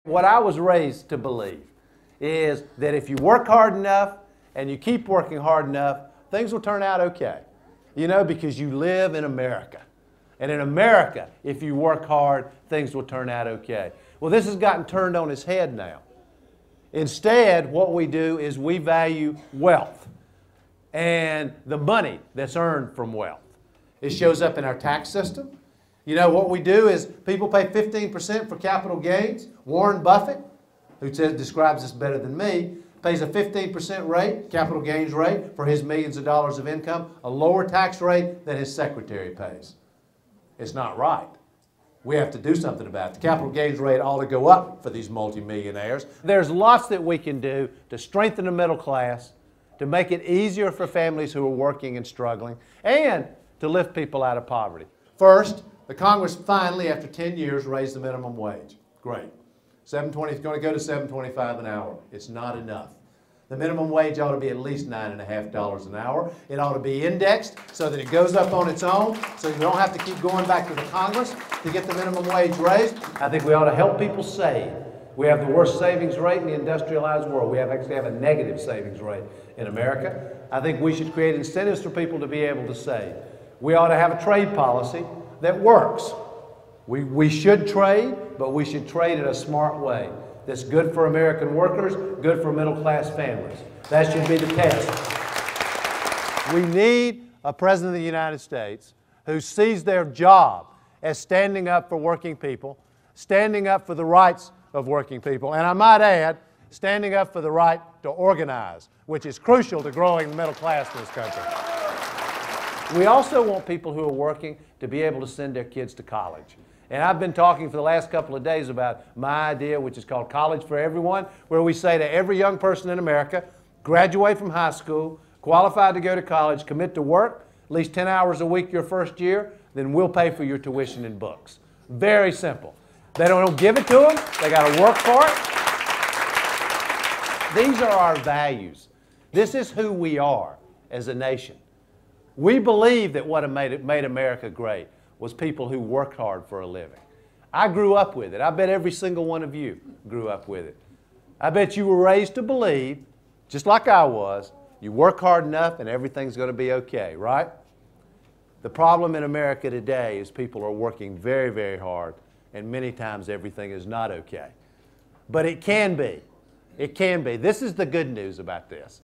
What I was raised to believe is that if you work hard enough and you keep working hard enough, things will turn out okay. You know, because you live in America. And in America, if you work hard, things will turn out okay. Well, this has gotten turned on its head now. Instead, what we do is we value wealth and the money that's earned from wealth. It shows up in our tax system. You know, what we do is people pay 15% for capital gains. Warren Buffett, who describes this better than me, pays a 15% rate, capital gains rate, for his millions of dollars of income, a lower tax rate than his secretary pays. It's not right. We have to do something about it. The capital gains rate ought to go up for these multimillionaires. There's lots that we can do to strengthen the middle class, to make it easier for families who are working and struggling, and to lift people out of poverty. First, the Congress finally, after 10 years, raised the minimum wage. Great. $7.20 is going to go to $7.25 an hour. It's not enough. The minimum wage ought to be at least $9.50 an hour. It ought to be indexed so that it goes up on its own, so you don't have to keep going back to the Congress to get the minimum wage raised. I think we ought to help people save. We have the worst savings rate in the industrialized world. We actually have a negative savings rate in America. I think we should create incentives for people to be able to save. We ought to have a trade policy that works. We should trade, but we should trade in a smart way that's good for American workers, good for middle-class families. That should be the test. We need a President of the United States who sees their job as standing up for working people, standing up for the rights of working people, and I might add, standing up for the right to organize, which is crucial to growing the middle class in this country. We also want people who are working to be able to send their kids to college. And I've been talking for the last couple of days about my idea, which is called College for Everyone, where we say to every young person in America, graduate from high school, qualified to go to college, commit to work, at least 10 hours a week your first year, then we'll pay for your tuition and books. Very simple. They don't give it to them. They got to work for it. These are our values. This is who we are as a nation. We believe that what made America great was people who worked hard for a living. I grew up with it. I bet every single one of you grew up with it. I bet you were raised to believe, just like I was, you work hard enough and everything's going to be okay, right? The problem in America today is people are working very, very hard, and many times everything is not okay. But it can be. It can be. This is the good news about this.